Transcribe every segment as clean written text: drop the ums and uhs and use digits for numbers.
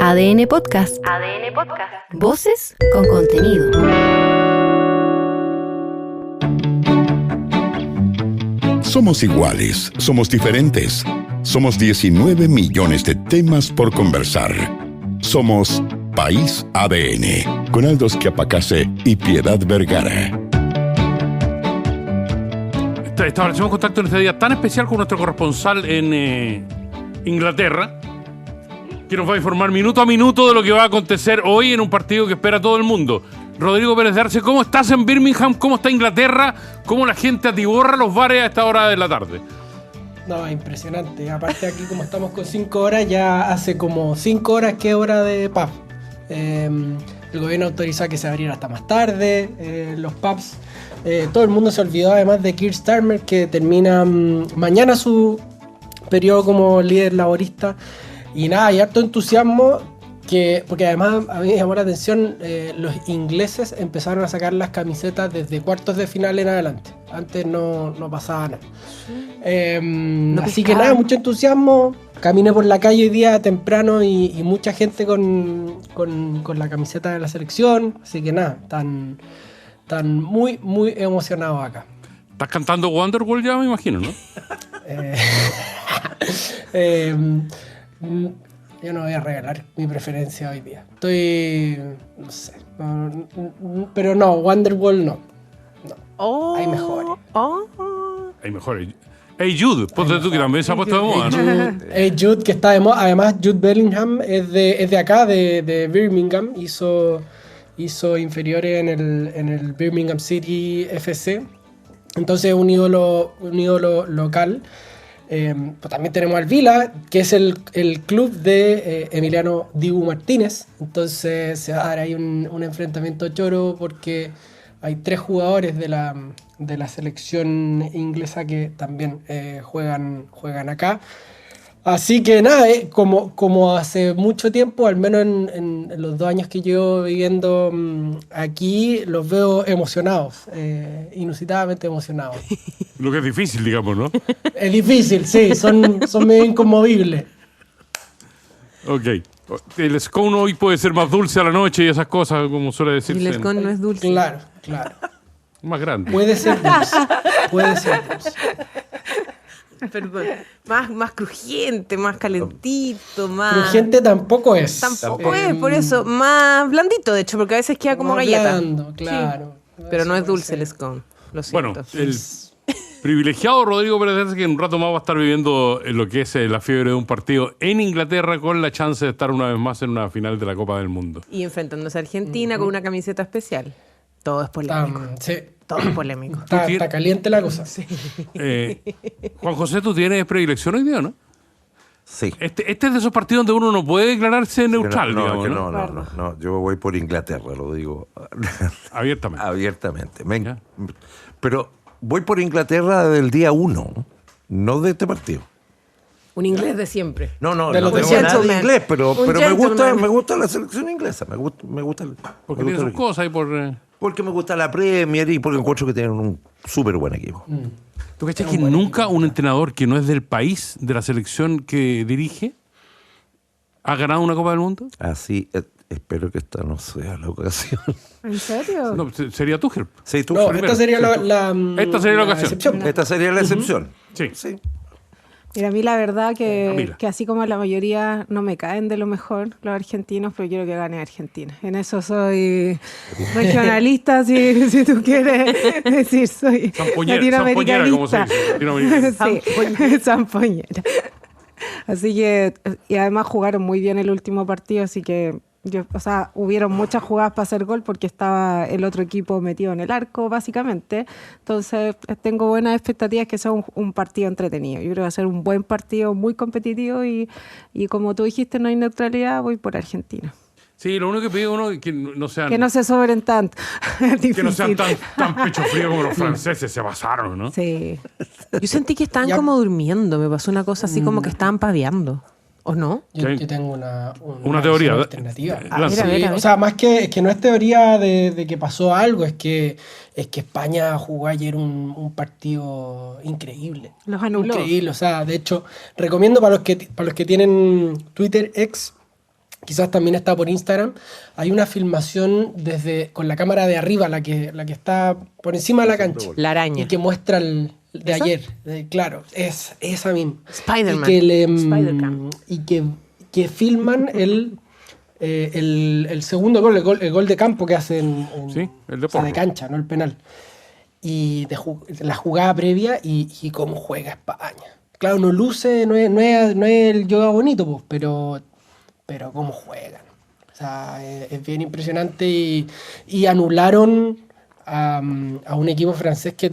ADN Podcast. ADN Podcast. Voces con contenido. Somos iguales, somos diferentes. Somos 19 millones de temas por conversar. Somos País ADN, con Aldo Schiapacase y Piedad Vergara. Establecemos contacto en este día tan especial con nuestro corresponsal en Inglaterra, que nos va a informar minuto a minuto de lo que va a acontecer hoy en un partido que espera a todo el mundo. Rodrigo Pérez de Arce, ¿cómo estás en Birmingham? ¿Cómo está Inglaterra? ¿Cómo la gente atiborra los bares a esta hora de la tarde? No, impresionante. Aparte aquí como estamos con 5 horas, ya hace como 5 horas que es hora de pub. El gobierno autorizó que se abriera hasta más tarde, los pubs. Todo el mundo se olvidó además de Keir Starmer, que termina mañana su periodo como líder laborista. Y nada, hay harto entusiasmo, porque además a mí me llamó la atención, los ingleses empezaron a sacar las camisetas desde cuartos de final en adelante. Antes no pasaba nada. Así que nada, mucho entusiasmo. Caminé por la calle hoy día temprano y mucha gente con la camiseta de la selección. Así que nada, están muy, muy emocionados acá. ¿Estás cantando Wonderwall ya, me imagino, no? Yo no voy a regalar mi preferencia hoy día. No sé. Pero no, Wonderwall no. Hay mejores. Hay mejores. Hey Jude, ponte tú que también se ha puesto de moda, ¿no? Hey Jude, que está de moda. Además, Jude Bellingham es de acá, de Birmingham. Hizo inferiores en el Birmingham City FC. Entonces, un ídolo local. Pues también tenemos al Vila, que es el club de Emiliano Dibu Martínez. Entonces se va a dar ahí un enfrentamiento choro, porque hay 3 jugadores de la selección inglesa que también juegan acá. Así que nada, como hace mucho tiempo, al menos en los 2 años que llevo viviendo aquí, los veo emocionados, inusitadamente emocionados. Lo que es difícil, digamos, ¿no? Es difícil, sí, son medio inconmovibles. Ok. El scone hoy puede ser más dulce a la noche y esas cosas, como suele decirse. Y el scone no es dulce. Claro. Más grande. Puede ser dulce. Perdón. Más crujiente, más calentito, más... Crujiente tampoco es. Tampoco es, por eso. Más blandito, de hecho, porque a veces queda como galleta. Blando, claro. Sí. Pero no es dulce el scone, lo siento. Bueno, el privilegiado Rodrigo Pérez, que en un rato más va a estar viviendo lo que es la fiebre de un partido en Inglaterra, con la chance de estar una vez más en una final de la Copa del Mundo. Y enfrentándose a Argentina con una camiseta especial. Todo es polémico. Sí. Todo es polémico. Está caliente la cosa. Sí. Juan José, tú tienes predilección hoy día, ¿no? Sí. Este es de esos partidos donde uno no puede declararse neutral, digamos, ¿no? No. Yo voy por Inglaterra, lo digo abiertamente. Pero voy por Inglaterra del día 1, no de este partido. Un inglés de siempre. No De los tengo de nada de inglés, pero me gusta la selección inglesa. Me gusta porque tiene sus cosas ahí por... Porque me gusta la Premier y porque encuentro que tienen un súper buen equipo. ¿Tú cachas que nunca un entrenador que no es del país, de la selección que dirige, ha ganado una Copa del Mundo? Así, espero que esta no sea la ocasión. ¿En serio? No, sería Tuchel. Sí, Tuchel. No, esta sería la ocasión. excepción. Esta sería la excepción. Sí. Mira, a mí la verdad que Camila. así como la mayoría no me caen de lo mejor los argentinos, pero quiero que gane Argentina. En eso soy regionalista, si tú quieres decir, soy Zampoñera, como se dice. Sí, zampoñera. Así que, y además jugaron muy bien el último partido, así que hubieron muchas jugadas para hacer gol porque estaba el otro equipo metido en el arco, básicamente. Entonces, tengo buenas expectativas que sea un partido entretenido. Yo creo que va a ser un buen partido, muy competitivo y como tú dijiste, no hay neutralidad, voy por Argentina. Sí, lo único que pide uno es que no sean... Que no se sobren tanto. Que no sean tan pecho frío como los franceses, se pasaron, ¿no? Sí. Yo sentí que estaban como durmiendo, me pasó una cosa así como que estaban paveando. ¿O no? Sí. Tengo Una teoría. alternativa. Lanza. A ver. O sea, más que no es teoría de que pasó algo, es que España jugó ayer un partido increíble. Los anuló. Increíble. O sea, de hecho, recomiendo para los que tienen Twitter X, quizás también está por Instagram, hay una filmación con la cámara de arriba, la que está por encima de la cancha. La araña. Y que muestra el de ¿Esa? ayer. Claro, es esa misma. Spider-Man. Y Spider-Cam. que filman el segundo gol, el gol de campo que hacen Sí, el de o sea, de Porro. cancha, no el penal. Y la jugada previa y cómo juega España. Claro, no luce, no es el yoga bonito, pues, pero cómo juegan. O sea, es bien impresionante y anularon a un equipo francés que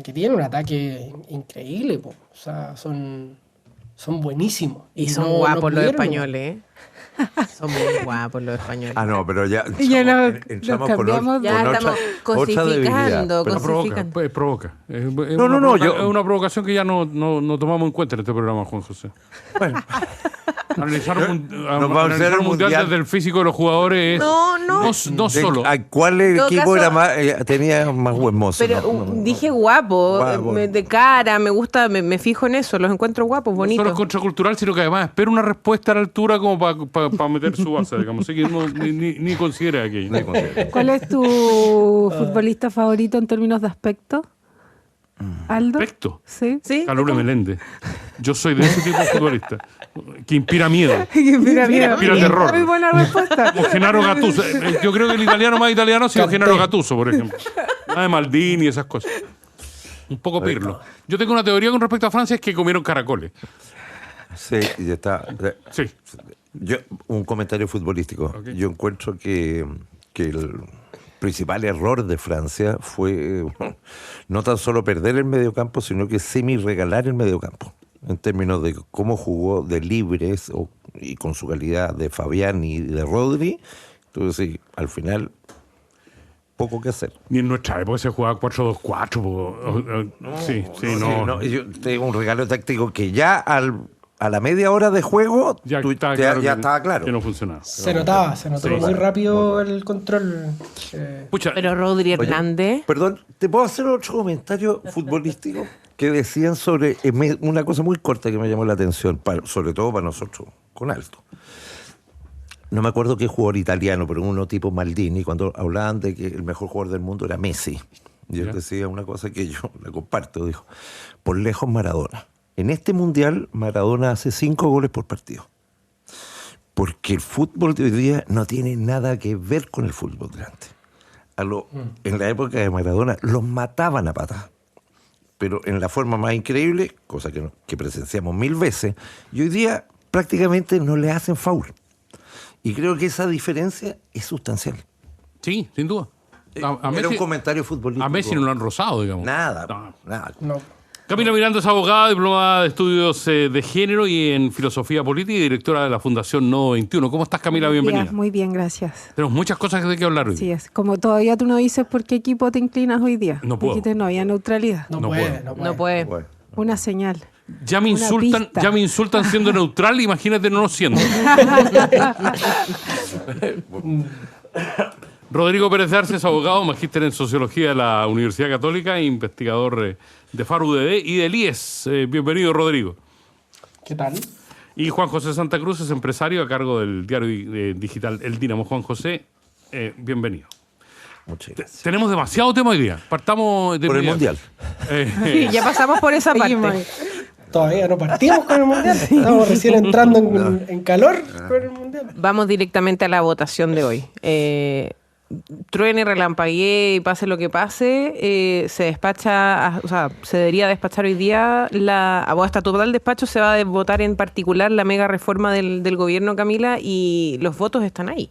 que tiene un ataque increíble, po. O sea, son buenísimos. Y son no guapos los pudieron. españoles, ¿eh? Son muy guapos los españoles. Ah, no, pero ya Ya entramos nos con cambiamos. Ya otra estamos debilidad. cosificando, Pero- Provoca. Es yo- una provocación que ya no tomamos en cuenta en este programa, Juan José. Bueno, Analizar un Nos vamos a hacer analizar un un mundial mundial. desde el físico de los jugadores es No. no solo. ¿cuál En todo equipo era caso- tenía más buen mozo? Pero dije guapo, Guapo. de cara, me gusta, me fijo en eso, los encuentro guapos, No solo bonitos. es contracultural, sino que además espera una respuesta a la altura como para meter su base, digamos. Así que ni considera aquello. ¿Cuál es tu futbolista favorito en términos de aspecto? ¿Aldo? Perfecto. Sí. ¿Sí? Calule Meléndez. Yo soy de ese tipo de futbolista que inspira miedo. Mira, Inspira terror. Muy buena respuesta. Como Gennaro Gattuso. Yo creo que el italiano más italiano ha sido Kanté. Gennaro Gattuso, por ejemplo. Nada de Maldini y esas cosas. Un poco pirlo. Yo tengo una teoría con respecto a Francia, es que comieron caracoles. Sí, ya está. Sí. Un comentario futbolístico. Ok. Yo encuentro que el principal error de Francia fue no tan solo perder el mediocampo, sino que semi-regalar el mediocampo. En términos de cómo jugó de libres y con su calidad de Fabián y de Rodri. Entonces, sí, al final, poco que hacer. Ni en nuestra época se jugaba 4-2-4. Sí, no. Yo tengo un regalo táctico que ya a la media hora de juego Ya tú- estaba ya claro que- estaba claro. que no funcionaba. Se notó Sí. muy rápido el control. Pucha, Pero Rodri Oye, Hernández, Perdón, ¿te puedo hacer otro comentario futbolístico? Que decían sobre una cosa muy corta que me llamó la atención, sobre todo para nosotros, con Alto. No me acuerdo qué jugador italiano, pero uno tipo Maldini, cuando hablaban de que el mejor jugador del mundo era Messi. Y él Ya. decía una cosa que yo la comparto, dijo, por lejos Maradona. En este mundial, Maradona hace 5 goles por partido. Porque el fútbol de hoy día no tiene nada que ver con el fútbol de antes. En la época de Maradona los mataban a patadas. Pero en la forma más increíble, cosa que presenciamos 1000 veces, y hoy día prácticamente no le hacen foul. Y creo que esa diferencia es sustancial. sí, sin duda. Era un comentario futbolístico. A Messi no lo han rozado, digamos. Nada, No. nada. No. Camila Miranda es abogada, diplomada de estudios de género y en filosofía política y directora de la Fundación Nodo 21. ¿Cómo estás, Camila? Bienvenida. Muy bien, gracias. Tenemos muchas cosas de que hablar hoy. Así es. Como todavía tú no dices por qué equipo te inclinas hoy día. No puedo. Dijiste no había neutralidad. No, No puede, puedo. no puede. no puede. Bueno, Una señal. Ya me Una insultan, pista. ya me insultan siendo neutral, imagínate no lo siendo. Rodrigo Pérez Arce es abogado, magíster en Sociología de la Universidad Católica e investigador de FAR-UDD y del IES. Bienvenido, Rodrigo. ¿Qué tal? Y Juan José Santa Cruz es empresario a cargo del diario digital El Dínamo. Juan José, bienvenido. muchas gracias. Tenemos demasiado tema hoy día. Partamos de Por el inmediato. Mundial. Sí, ya pasamos por esa Seguimos. parte. Todavía no partimos con el mundial. Estamos recién entrando en calor con el mundial. Vamos directamente a la votación de hoy. Truene, relampaguee y pase lo que pase, se despacha, o sea, se debería despachar hoy día hasta total despacho se va a votar en particular la mega reforma del gobierno, Camila, y los votos están ahí.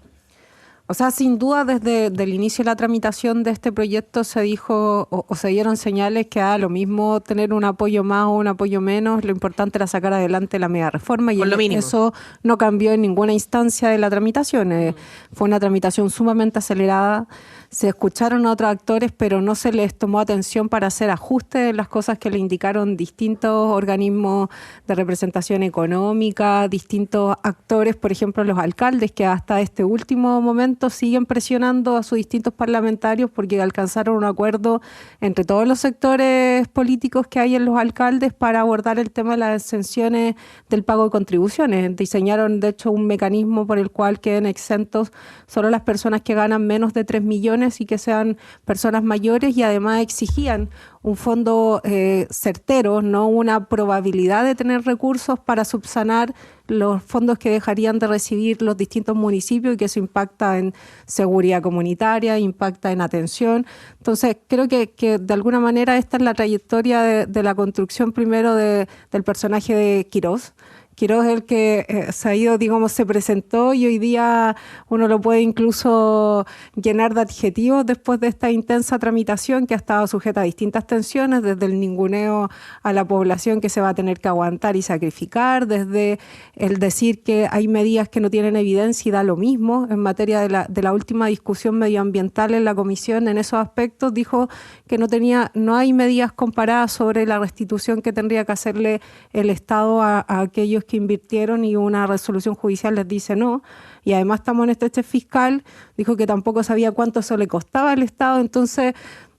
O sea, sin duda, desde el inicio de la tramitación de este proyecto se dijo o se dieron señales que lo mismo tener un apoyo más o un apoyo menos, lo importante era sacar adelante la mega reforma y Por lo mínimo. eso no cambió en ninguna instancia de la tramitación. Fue una tramitación sumamente acelerada. se escucharon a otros actores, pero no se les tomó atención para hacer ajustes en las cosas que le indicaron distintos organismos de representación económica, distintos actores, por ejemplo los alcaldes, que hasta este último momento siguen presionando a sus distintos parlamentarios porque alcanzaron un acuerdo entre todos los sectores políticos que hay en los alcaldes para abordar el tema de las exenciones del pago de contribuciones. Diseñaron, de hecho, un mecanismo por el cual queden exentos solo las personas que ganan menos de 3 millones y que sean personas mayores, y además exigían un fondo certero, no una probabilidad de tener recursos para subsanar los fondos que dejarían de recibir los distintos municipios, y que eso impacta en seguridad comunitaria, impacta en atención. Entonces, creo que de alguna manera esta es la trayectoria de la construcción primero del personaje de Quirós. Quirós es el que se ha ido, digamos, se presentó, y hoy día uno lo puede incluso llenar de adjetivos después de esta intensa tramitación que ha estado sujeta a distintas tensiones, desde el ninguneo a la población que se va a tener que aguantar y sacrificar, desde el decir que hay medidas que no tienen evidencia y da lo mismo. En materia de la última discusión medioambiental en la comisión, en esos aspectos, dijo que no hay medidas comparadas sobre la restitución que tendría que hacerle el Estado a aquellos que invirtieron, y una resolución judicial les dice no. Y además estamos en este fiscal, dijo que tampoco sabía cuánto eso le costaba al Estado. Entonces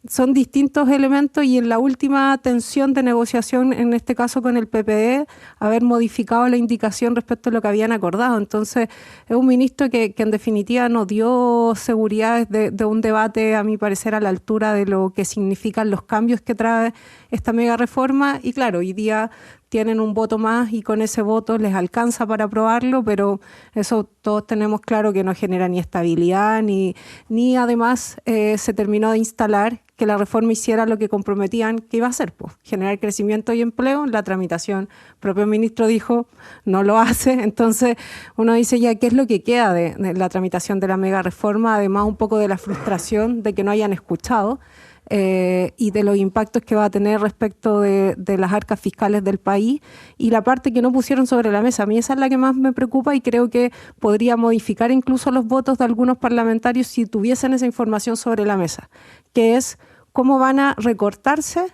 son distintos elementos, y en la última tensión de negociación, en este caso con el PPD, haber modificado la indicación respecto a lo que habían acordado. Entonces es un ministro que en definitiva no dio seguridad de un debate, a mi parecer, a la altura de lo que significan los cambios que trae esta mega reforma. Y claro, hoy día tienen un voto más y con ese voto les alcanza para aprobarlo, pero eso todos tenemos claro que no genera ni estabilidad, ni además se terminó de instalar que la reforma hiciera lo que comprometían que iba a hacer, pues, generar crecimiento y empleo. La tramitación, el propio ministro dijo, no lo hace. Entonces uno dice, ya, ¿qué es lo que queda de la tramitación de la mega reforma? Además, un poco de la frustración de que no hayan escuchado. Y de los impactos que va a tener respecto de las arcas fiscales del país, y la parte que no pusieron sobre la mesa. A mí esa es la que más me preocupa, y creo que podría modificar incluso los votos de algunos parlamentarios si tuviesen esa información sobre la mesa, que es cómo van a recortarse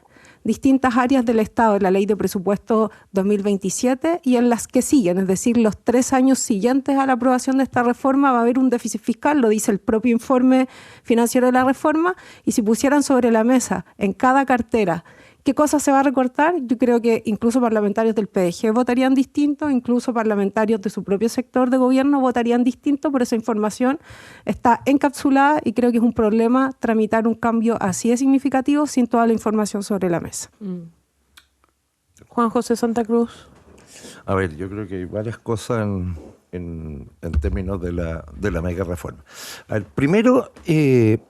distintas áreas del Estado en la Ley de Presupuesto 2027 y en las que siguen, es decir, los 3 años siguientes a la aprobación de esta reforma va a haber un déficit fiscal, lo dice el propio informe financiero de la reforma, y si pusieran sobre la mesa en cada cartera qué cosa se va a recortar, yo creo que incluso parlamentarios del PDG votarían distinto, incluso parlamentarios de su propio sector de gobierno votarían distinto, pero esa información está encapsulada, y creo que es un problema tramitar un cambio así de significativo sin toda la información sobre la mesa. Juan José Santa Cruz. A ver, yo creo que hay varias cosas en términos de la mega reforma. A ver, primero,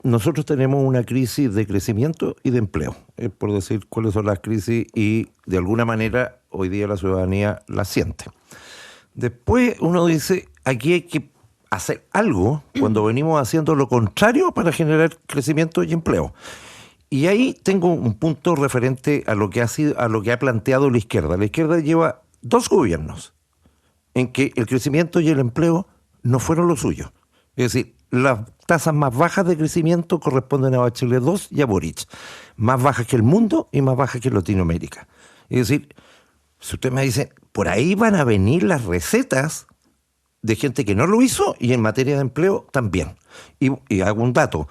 nosotros tenemos una crisis de crecimiento y de empleo, por decir cuáles son las crisis, y de alguna manera hoy día la ciudadanía la siente. Después uno dice, aquí hay que hacer algo cuando venimos haciendo lo contrario para generar crecimiento y empleo. Y ahí tengo un punto referente a lo que ha planteado la izquierda. La izquierda lleva 2 gobiernos en que el crecimiento y el empleo no fueron lo suyo. Es decir, las tasas más bajas de crecimiento corresponden a Bachelet II y a Boric. Más bajas que el mundo y más bajas que Latinoamérica. Es decir, si usted me dice, por ahí van a venir las recetas de gente que no lo hizo, y en materia de empleo también. Y hago un dato.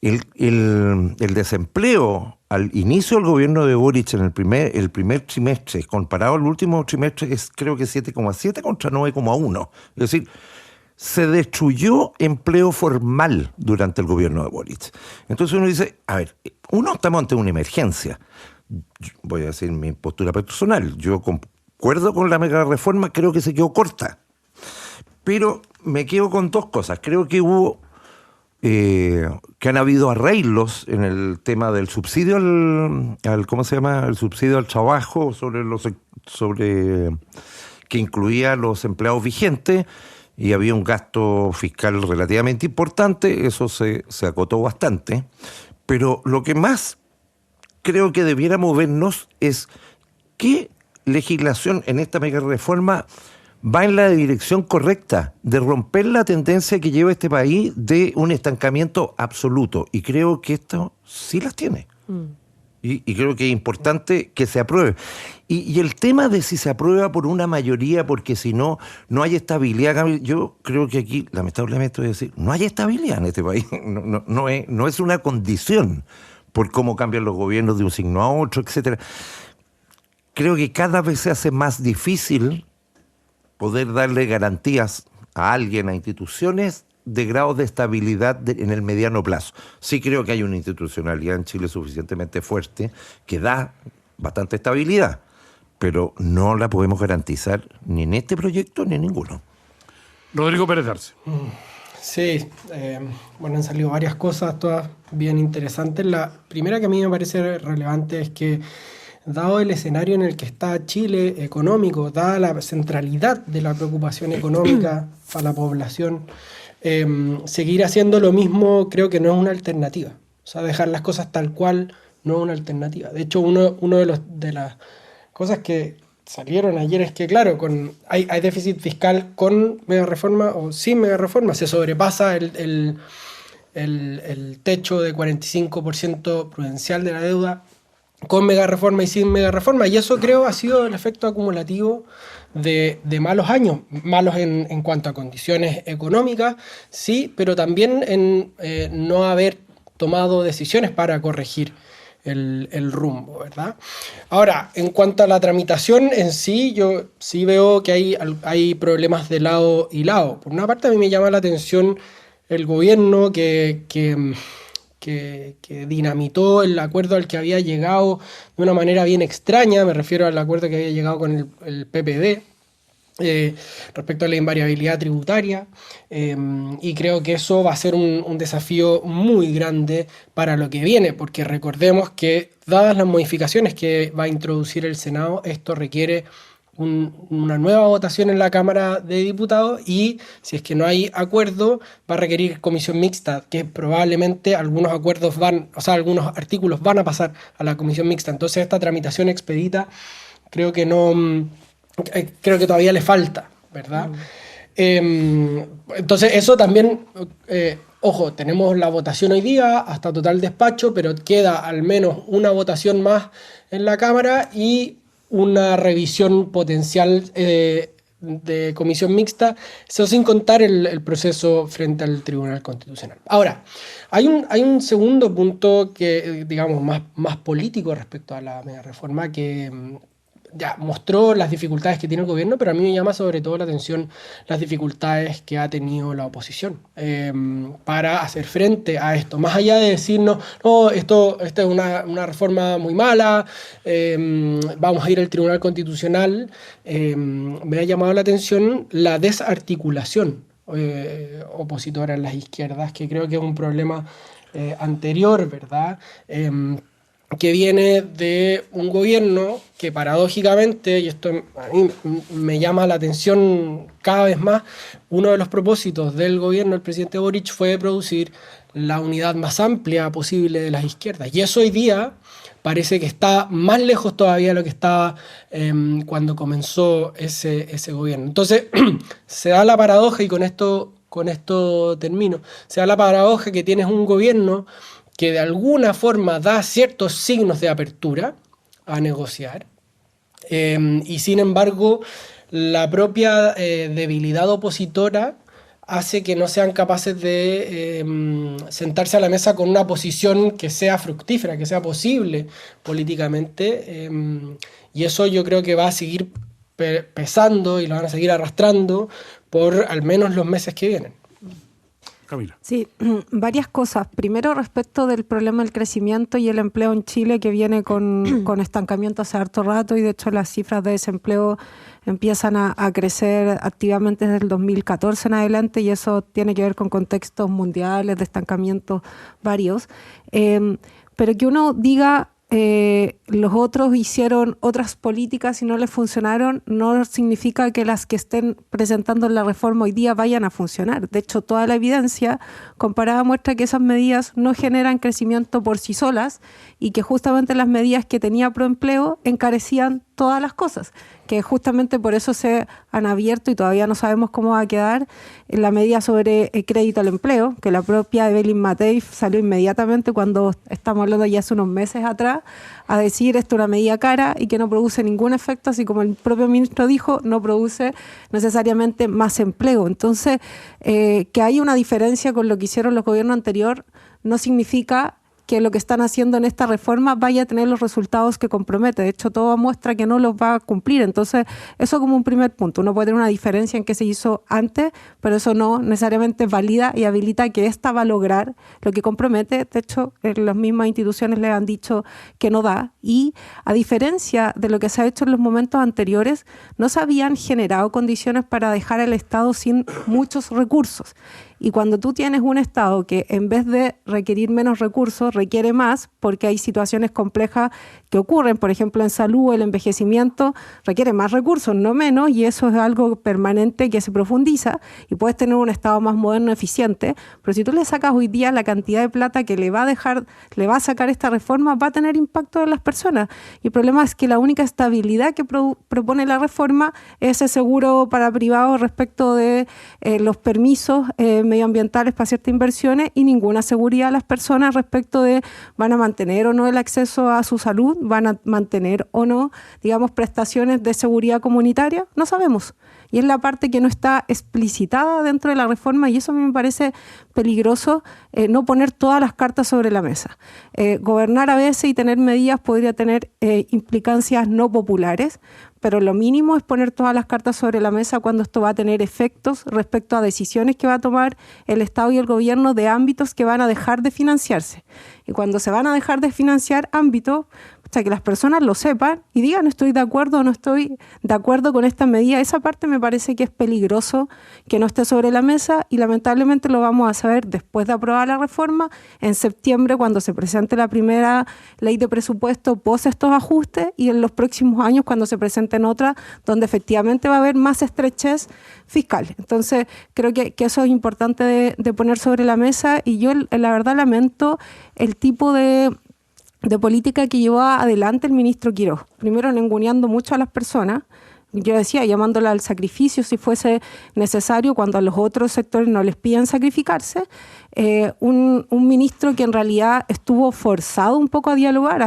El desempleo al inicio del gobierno de Boric en el primer trimestre, comparado al último trimestre, es creo que 7,7 contra 9,1. Es decir, se destruyó empleo formal durante el gobierno de Boric. Entonces uno dice, a ver, estamos ante una emergencia. Voy a decir mi postura personal. Yo concuerdo con la mega reforma, creo que se quedó corta. Pero me quedo con 2 cosas. Creo que que han habido arreglos en el tema del subsidio al ¿cómo se llama? El subsidio al trabajo sobre que incluía a los empleados vigentes, y había un gasto fiscal relativamente importante. Eso se acotó bastante. Pero lo que más creo que debiera movernos es qué legislación en esta mega reforma va en la dirección correcta de romper la tendencia que lleva este país de un estancamiento absoluto. Y creo que esto sí las tiene. Y creo que es importante que se apruebe. Y el tema de si se aprueba por una mayoría, porque si no, no hay estabilidad. Yo creo que aquí, lamentablemente, voy a decir, no hay estabilidad en este país. No es una condición por cómo cambian los gobiernos de un signo a otro, etcétera. Creo que cada vez se hace más difícil poder darle garantías a alguien, a instituciones, de grado de estabilidad en el mediano plazo. Sí creo que hay una institucionalidad en Chile suficientemente fuerte que da bastante estabilidad, pero no la podemos garantizar ni en este proyecto ni en ninguno. Rodrigo Pérez Arce. Sí, bueno, han salido varias cosas, todas bien interesantes. La primera que a mí me parece relevante es que, dado el escenario en el que está Chile económico, dada la centralidad de la preocupación económica para la población, seguir haciendo lo mismo creo que no es una alternativa. O sea, dejar las cosas tal cual no es una alternativa. De hecho, uno de las cosas que salieron ayer es que, claro, hay déficit fiscal con mega reforma o sin mega reforma. Se sobrepasa el techo de 45% prudencial de la deuda con mega reforma y sin mega reforma. Y eso creo ha sido el efecto acumulativo de malos años, malos en cuanto a condiciones económicas, sí, pero también en no haber tomado decisiones para corregir el rumbo, ¿verdad? Ahora, en cuanto a la tramitación en sí, yo sí veo que hay problemas de lado y lado. Por una parte, a mí me llama la atención el gobierno que dinamitó el acuerdo al que había llegado de una manera bien extraña. Me refiero al acuerdo que había llegado con el PPD respecto a la invariabilidad tributaria, y creo que eso va a ser un desafío muy grande para lo que viene, porque recordemos que, dadas las modificaciones que va a introducir el Senado, esto requiere una nueva votación en la Cámara de Diputados, y si es que no hay acuerdo va a requerir comisión mixta, que probablemente algunos artículos van a pasar a la comisión mixta. Entonces esta tramitación expedita creo que todavía le falta, ¿verdad? Entonces eso también, ojo, tenemos la votación hoy día hasta total despacho, pero queda al menos una votación más en la Cámara y una revisión potencial de comisión mixta, eso sin contar el proceso frente al Tribunal Constitucional. Ahora, hay un segundo punto que, digamos, más político respecto a la mega reforma, que ya mostró las dificultades que tiene el gobierno, pero a mí me llama sobre todo la atención las dificultades que ha tenido la oposición para hacer frente a esto. Más allá de decirnos, no, esta es una reforma muy mala, vamos a ir al Tribunal Constitucional, me ha llamado la atención la desarticulación opositora en las izquierdas, que creo que es un problema anterior, ¿verdad? Que viene de un gobierno que paradójicamente, y esto a mí me llama la atención cada vez más, uno de los propósitos del gobierno del presidente Boric fue producir la unidad más amplia posible de las izquierdas. Y eso hoy día parece que está más lejos todavía de lo que estaba cuando comenzó ese gobierno. Entonces, se da la paradoja, y con esto termino, se da la paradoja que tienes un gobierno que de alguna forma da ciertos signos de apertura a negociar, y sin embargo la propia debilidad opositora hace que no sean capaces de sentarse a la mesa con una posición que sea fructífera, que sea posible políticamente, y eso yo creo que va a seguir pesando y lo van a seguir arrastrando por al menos los meses que vienen. Camila. Sí, varias cosas. Primero, respecto del problema del crecimiento y el empleo en Chile, que viene con estancamiento hace harto rato, y de hecho las cifras de desempleo empiezan a crecer activamente desde el 2014 en adelante, y eso tiene que ver con contextos mundiales de estancamiento varios. Pero que uno diga, los otros hicieron otras políticas y no les funcionaron, no significa que las que estén presentando la reforma hoy día vayan a funcionar. De hecho, toda la evidencia comparada muestra que esas medidas no generan crecimiento por sí solas, y que justamente las medidas que tenía Proempleo encarecían todas las cosas, que justamente por eso se han abierto y todavía no sabemos cómo va a quedar la medida sobre crédito al empleo, que la propia Evelyn Matei salió inmediatamente cuando estamos hablando ya hace unos meses atrás a decir esto es una medida cara y que no produce ningún efecto, así como el propio ministro dijo, no produce necesariamente más empleo. Entonces, que hay una diferencia con lo que hicieron los gobiernos anteriores no significa que lo que están haciendo en esta reforma vaya a tener los resultados que compromete. De hecho, todo muestra que no los va a cumplir. Entonces, eso como un primer punto. Uno puede tener una diferencia en qué se hizo antes, pero eso no necesariamente valida y habilita que esta va a lograr lo que compromete. De hecho, las mismas instituciones le han dicho que no da. Y a diferencia de lo que se ha hecho en los momentos anteriores, no se habían generado condiciones para dejar al Estado sin muchos recursos. Y cuando tú tienes un Estado que en vez de requerir menos recursos, requiere más, porque hay situaciones complejas que ocurren, por ejemplo, en salud, el envejecimiento requiere más recursos, no menos, y eso es algo permanente que se profundiza, y puedes tener un Estado más moderno, eficiente, pero si tú le sacas hoy día la cantidad de plata que le va a sacar esta reforma, va a tener impacto en las personas. Y el problema es que la única estabilidad que propone la reforma es ese seguro para privados respecto de los permisos medioambientales para ciertas inversiones y ninguna seguridad a las personas respecto de van a mantener o no el acceso a su salud, van a mantener o no, digamos, prestaciones de seguridad comunitaria, no sabemos. Y es la parte que no está explicitada dentro de la reforma y eso a mí me parece peligroso, no poner todas las cartas sobre la mesa. Gobernar a veces y tener medidas podría tener implicancias no populares, pero lo mínimo es poner todas las cartas sobre la mesa cuando esto va a tener efectos respecto a decisiones que va a tomar el Estado y el gobierno de ámbitos que van a dejar de financiarse. Y cuando se van a dejar de financiar ámbitos, o sea, que las personas lo sepan y digan estoy de acuerdo o no estoy de acuerdo con esta medida. Esa parte me parece que es peligroso que no esté sobre la mesa y lamentablemente lo vamos a saber después de aprobar la reforma en septiembre cuando se presente la primera ley de presupuesto post estos ajustes y en los próximos años cuando se presenten otras donde efectivamente va a haber más estrechez fiscal. Entonces creo que eso es importante de poner sobre la mesa y yo la verdad lamento el tipo de política que llevó adelante el ministro Quirós. Primero, ninguneando mucho a las personas. Yo decía, llamándola al sacrificio si fuese necesario, cuando a los otros sectores no les piden sacrificarse. Un ministro que en realidad estuvo forzado un poco a dialogar.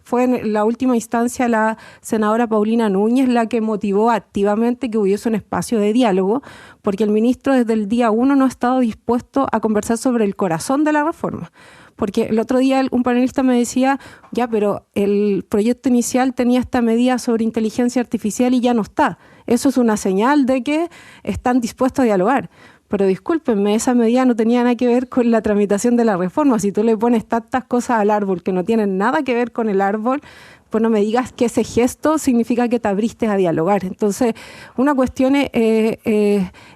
Fue en la última instancia la senadora Paulina Núñez la que motivó activamente que hubiese un espacio de diálogo, porque el ministro desde el día 1 no ha estado dispuesto a conversar sobre el corazón de la reforma. Porque el otro día un panelista me decía, ya, pero el proyecto inicial tenía esta medida sobre inteligencia artificial y ya no está. Eso es una señal de que están dispuestos a dialogar. Pero discúlpenme, esa medida no tenía nada que ver con la tramitación de la reforma. Si tú le pones tantas cosas al árbol que no tienen nada que ver con el árbol, pues no me digas que ese gesto significa que te abriste a dialogar. Entonces, una cuestión es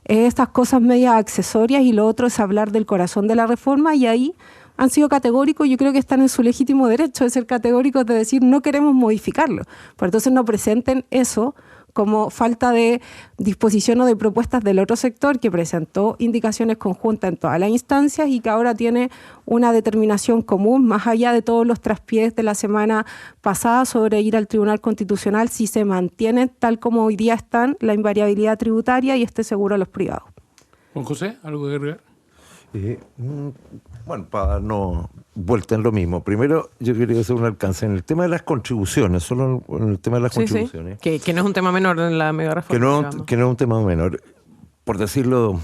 estas cosas medias accesorias y lo otro es hablar del corazón de la reforma y ahí han sido categóricos, yo creo que están en su legítimo derecho de ser categóricos, de decir no queremos modificarlo. Pero entonces no presenten eso como falta de disposición o de propuestas del otro sector que presentó indicaciones conjuntas en todas las instancias y que ahora tiene una determinación común, más allá de todos los traspiés de la semana pasada sobre ir al Tribunal Constitucional si se mantiene tal como hoy día están la invariabilidad tributaria y este seguro a los privados. Juan José, ¿algo que agregar? Bueno, para darnos vuelta en lo mismo. Primero, yo quería hacer un alcance en el tema de las contribuciones, solo en el tema de las contribuciones. Sí. Que no es un tema menor en la mega reforma. Que no es un tema menor. Por decirlo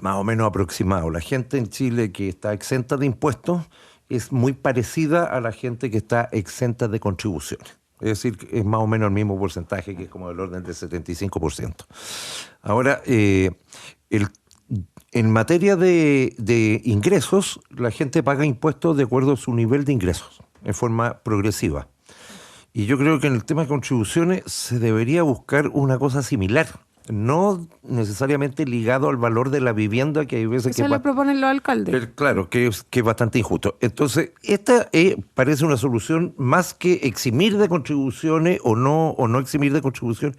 más o menos aproximado, la gente en Chile que está exenta de impuestos es muy parecida a la gente que está exenta de contribuciones. Es decir, es más o menos el mismo porcentaje, que es como del orden del 75%. Ahora, en materia de ingresos, la gente paga impuestos de acuerdo a su nivel de ingresos, en forma progresiva. Y yo creo que en el tema de contribuciones se debería buscar una cosa similar, no necesariamente ligado al valor de la vivienda, que hay veces Eso le proponen los alcaldes. Claro, que es bastante injusto. Entonces, esta parece una solución más que eximir de contribuciones o no eximir de contribución,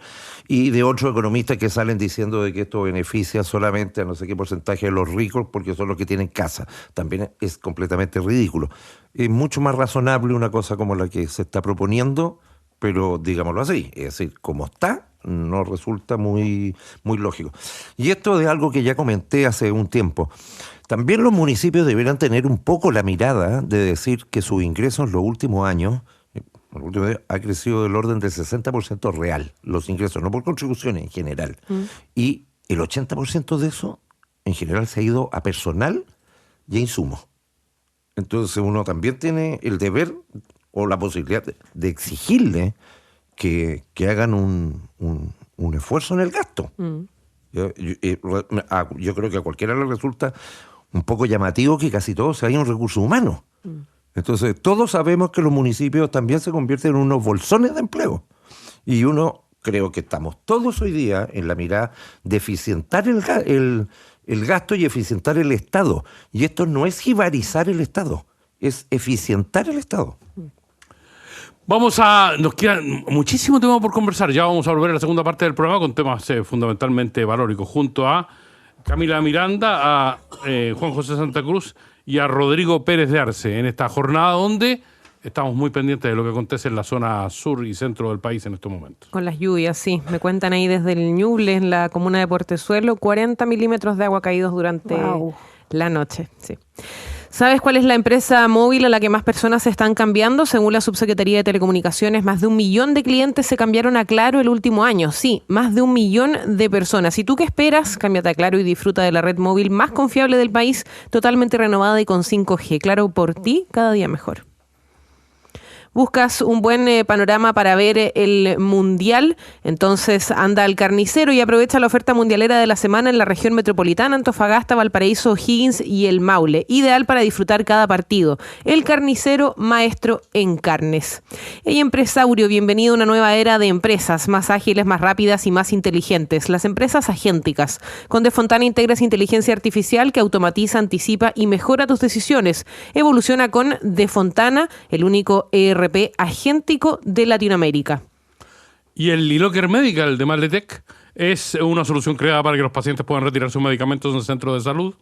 y de otros economistas que salen diciendo de que esto beneficia solamente a no sé qué porcentaje de los ricos porque son los que tienen casa. También es completamente ridículo. Es mucho más razonable una cosa como la que se está proponiendo, pero digámoslo así, es decir, como está, no resulta muy, muy lógico. Y esto es algo que ya comenté hace un tiempo. También los municipios deberán tener un poco la mirada de decir que sus ingresos en los últimos años ha crecido del orden del 60% real, los ingresos, no por contribuciones en general. Y el 80% de eso, en general, se ha ido a personal y a insumos. Entonces uno también tiene el deber o la posibilidad de exigirle que hagan un esfuerzo en el gasto. Yo creo que a cualquiera le resulta un poco llamativo que casi todo se haya en recursos humanos. Entonces, todos sabemos que los municipios también se convierten en unos bolsones de empleo. Y creo que estamos todos hoy día en la mirada de eficientar el gasto y eficientar el Estado. Y esto no es jibarizar el Estado, es eficientar el Estado. Nos queda muchísimo tema por conversar. Ya vamos a volver a la segunda parte del programa con temas fundamentalmente valóricos, junto a Camila Miranda, a Juan José Santa Cruz y a Rodrigo Pérez de Arce, en esta jornada donde estamos muy pendientes de lo que acontece en la zona sur y centro del país en estos momentos. Con las lluvias, sí. Me cuentan ahí desde el Ñuble, en la comuna de Portezuelo, 40 milímetros de agua caídos durante la noche. Sí. ¿Sabes cuál es la empresa móvil a la que más personas se están cambiando? Según la Subsecretaría de Telecomunicaciones, más de 1 millón de clientes se cambiaron a Claro el último año. Sí, más de 1 millón de personas. ¿Y tú qué esperas? Cámbiate a Claro y disfruta de la red móvil más confiable del país, totalmente renovada y con 5G. Claro, por ti, cada día mejor. ¿Buscas un buen panorama para ver el Mundial? Entonces anda al Carnicero y aprovecha la oferta mundialera de la semana en la región metropolitana, Antofagasta, Valparaíso, O'Higgins y el Maule. Ideal para disfrutar cada partido. El Carnicero, maestro en carnes. Hey Empresaurio, bienvenido a una nueva era de empresas más ágiles, más rápidas y más inteligentes. Las empresas agénticas. Con De Fontana integras inteligencia artificial que automatiza, anticipa y mejora tus decisiones. Evoluciona con De Fontana, el único ERP agéntico de Latinoamérica. Y el eLocker Medical de Maletec es una solución creada para que los pacientes puedan retirar sus medicamentos en el centro de salud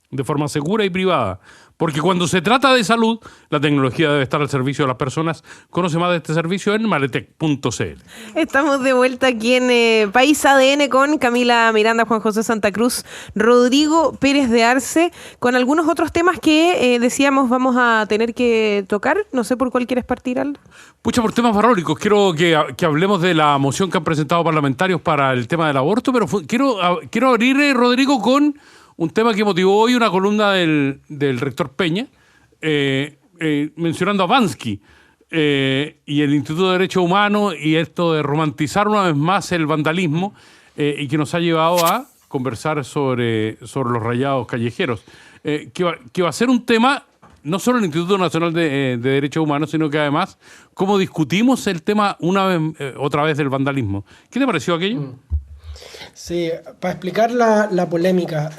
de forma segura y privada. Porque cuando se trata de salud, la tecnología debe estar al servicio de las personas. Conoce más de este servicio en maletec.cl. Estamos de vuelta aquí en País ADN con Camila Miranda, Juan José Santa Cruz, Rodrigo Pérez de Arce, con algunos otros temas que decíamos vamos a tener que tocar. No sé por cuál quieres partir, Aldo. Pucha, por temas valóricos. Quiero que hablemos de la moción que han presentado parlamentarios para el tema del aborto, pero quiero abrir, Rodrigo, con un tema que motivó hoy una columna del rector Peña, mencionando a Bansky y el Instituto de Derechos Humanos y esto de romantizar una vez más el vandalismo y que nos ha llevado a conversar sobre los rayados callejeros, que va a ser un tema no solo el Instituto Nacional de Derechos Humanos, sino que además cómo discutimos el tema otra vez del vandalismo. ¿Qué te pareció aquello? Sí, para explicar la polémica,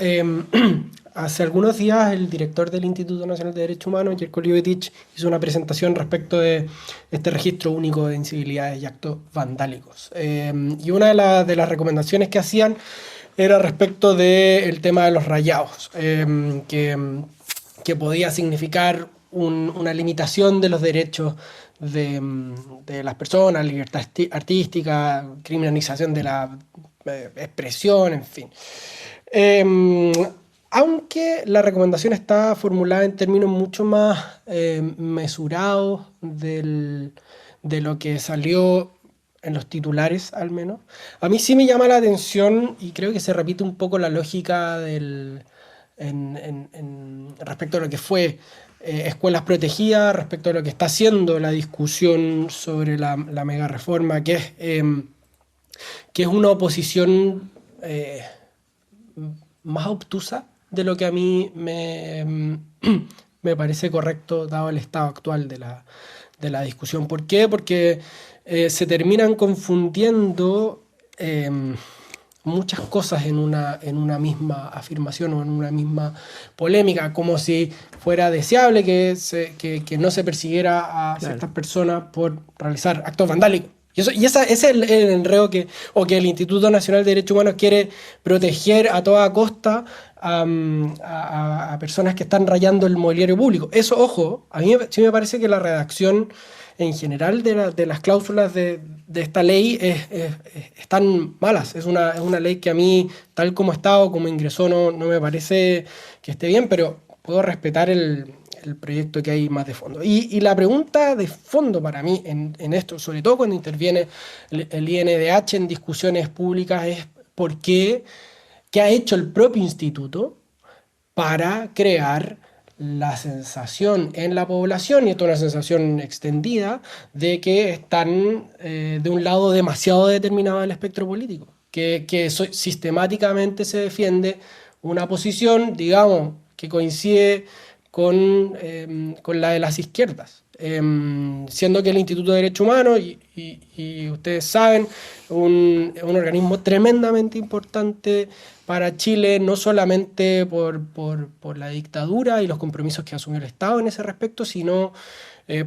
hace algunos días el director del Instituto Nacional de Derechos Humanos, Jerko Liubetich, hizo una presentación respecto de este registro único de incivilidades y actos vandálicos. Y una de las recomendaciones que hacían era respecto del tema de los rayados, que podía significar una limitación de los derechos de las personas, libertad artística, criminalización de la expresión, en fin. Aunque la recomendación está formulada en términos mucho más mesurados de lo que salió en los titulares, al menos, a mí sí me llama la atención y creo que se repite un poco la lógica respecto a lo que fue escuelas protegidas, respecto a lo que está haciendo la discusión sobre la mega reforma, que es una oposición más obtusa de lo que a mí me parece correcto dado el estado actual de la discusión. ¿Por qué? Porque se terminan confundiendo muchas cosas en una misma afirmación o en una misma polémica, como si fuera deseable que no se persiguiera a ciertas personas por realizar actos vandálicos. Ese es el enredo que el Instituto Nacional de Derechos Humanos quiere proteger a toda costa a personas que están rayando el mobiliario público. Eso, ojo, a mí sí me parece que la redacción en general de las cláusulas de esta ley están malas. Es una ley que a mí, tal como está o como ingresó, no me parece que esté bien, pero puedo respetar el proyecto que hay más de fondo. Y la pregunta de fondo para mí en esto, sobre todo cuando interviene el INDH en discusiones públicas, es ¿por qué? ¿Qué ha hecho el propio instituto para crear la sensación en la población, y esto es una sensación extendida, de que están de un lado demasiado determinado del espectro político, que sistemáticamente se defiende una posición, digamos, que coincide con la de las izquierdas? Siendo que el Instituto de Derechos Humanos, y ustedes saben, un organismo tremendamente importante para Chile, no solamente por la dictadura y los compromisos que asumió el Estado en ese respecto, sino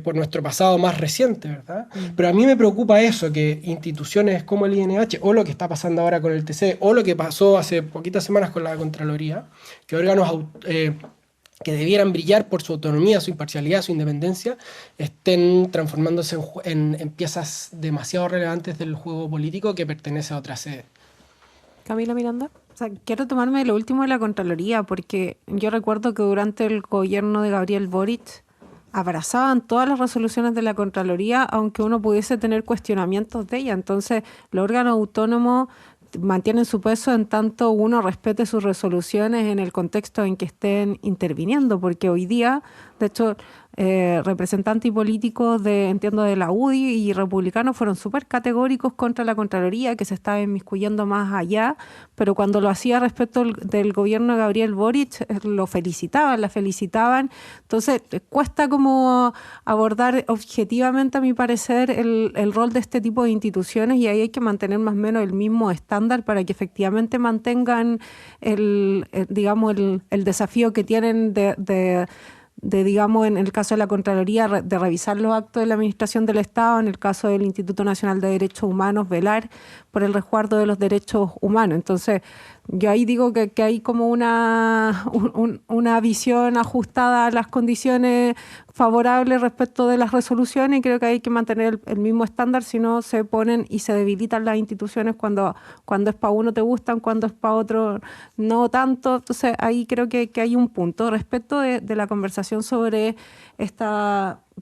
por nuestro pasado más reciente, ¿verdad? Pero a mí me preocupa eso, que instituciones como el INH, o lo que está pasando ahora con el TC, o lo que pasó hace poquitas semanas con la Contraloría, que órganos que debieran brillar por su autonomía, su imparcialidad, su independencia, estén transformándose en piezas demasiado relevantes del juego político que pertenece a otra sede. Camila Miranda. O sea, quiero tomarme lo último de la Contraloría, porque yo recuerdo que durante el gobierno de Gabriel Boric abrazaban todas las resoluciones de la Contraloría, aunque uno pudiese tener cuestionamientos de ella. Entonces, los órganos autónomos mantienen su peso en tanto uno respete sus resoluciones en el contexto en que estén interviniendo, porque hoy día, de hecho, representantes y políticos entiendo de la UDI y republicanos fueron súper categóricos contra la Contraloría, que se estaba inmiscuyendo más allá, pero cuando lo hacía respecto del gobierno de Gabriel Boric, la felicitaban. Entonces, cuesta como abordar objetivamente, a mi parecer, el rol de este tipo de instituciones, y ahí hay que mantener más o menos el mismo estándar para que efectivamente mantengan el desafío que tienen de digamos, en el caso de la Contraloría, de revisar los actos de la Administración del Estado, en el caso del Instituto Nacional de Derechos Humanos, velar por el resguardo de los derechos humanos. Entonces, yo ahí digo que hay como una visión ajustada a las condiciones favorables respecto de las resoluciones, y creo que hay que mantener el mismo estándar, si no se ponen y se debilitan las instituciones cuando es para uno te gustan, cuando es para otro no tanto. Entonces ahí creo que hay un punto. Respecto de la conversación sobre este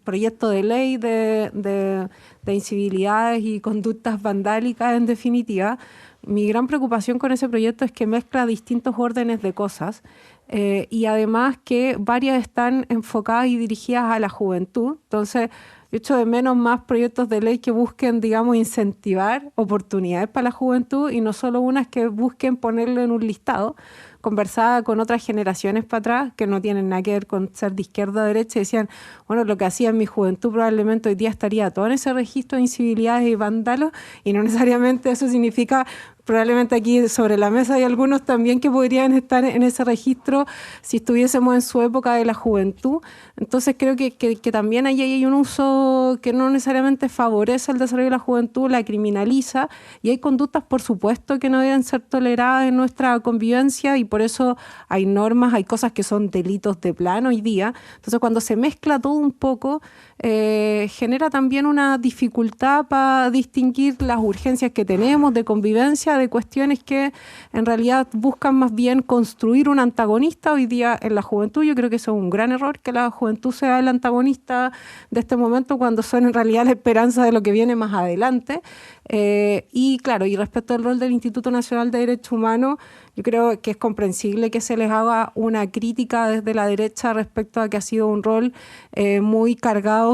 proyecto de ley de incivilidades y conductas vandálicas, en definitiva, mi gran preocupación con ese proyecto es que mezcla distintos órdenes de cosas, y además que varias están enfocadas y dirigidas a la juventud. Entonces, yo echo de menos más proyectos de ley que busquen, digamos, incentivar oportunidades para la juventud, y no solo unas que busquen ponerlo en un listado. Conversaba con otras generaciones para atrás que no tienen nada que ver con ser de izquierda o derecha, y decían, bueno, lo que hacía en mi juventud probablemente hoy día estaría todo en ese registro de incivilidades y vándalos, y no necesariamente eso significa. Probablemente aquí sobre la mesa hay algunos también que podrían estar en ese registro si estuviésemos en su época de la juventud. Entonces creo que también ahí hay un uso que no necesariamente favorece el desarrollo de la juventud, la criminaliza, y hay conductas, por supuesto, que no deben ser toleradas en nuestra convivencia, y por eso hay normas, hay cosas que son delitos de plano hoy día. Entonces cuando se mezcla todo un poco, genera también una dificultad para distinguir las urgencias que tenemos de convivencia, de cuestiones que en realidad buscan más bien construir un antagonista hoy día en la juventud. Yo creo que eso es un gran error, que la juventud sea el antagonista de este momento, cuando son en realidad la esperanza de lo que viene más adelante. Y claro, y respecto al rol del Instituto Nacional de Derechos Humanos, yo creo que es comprensible que se les haga una crítica desde la derecha respecto a que ha sido un rol muy cargado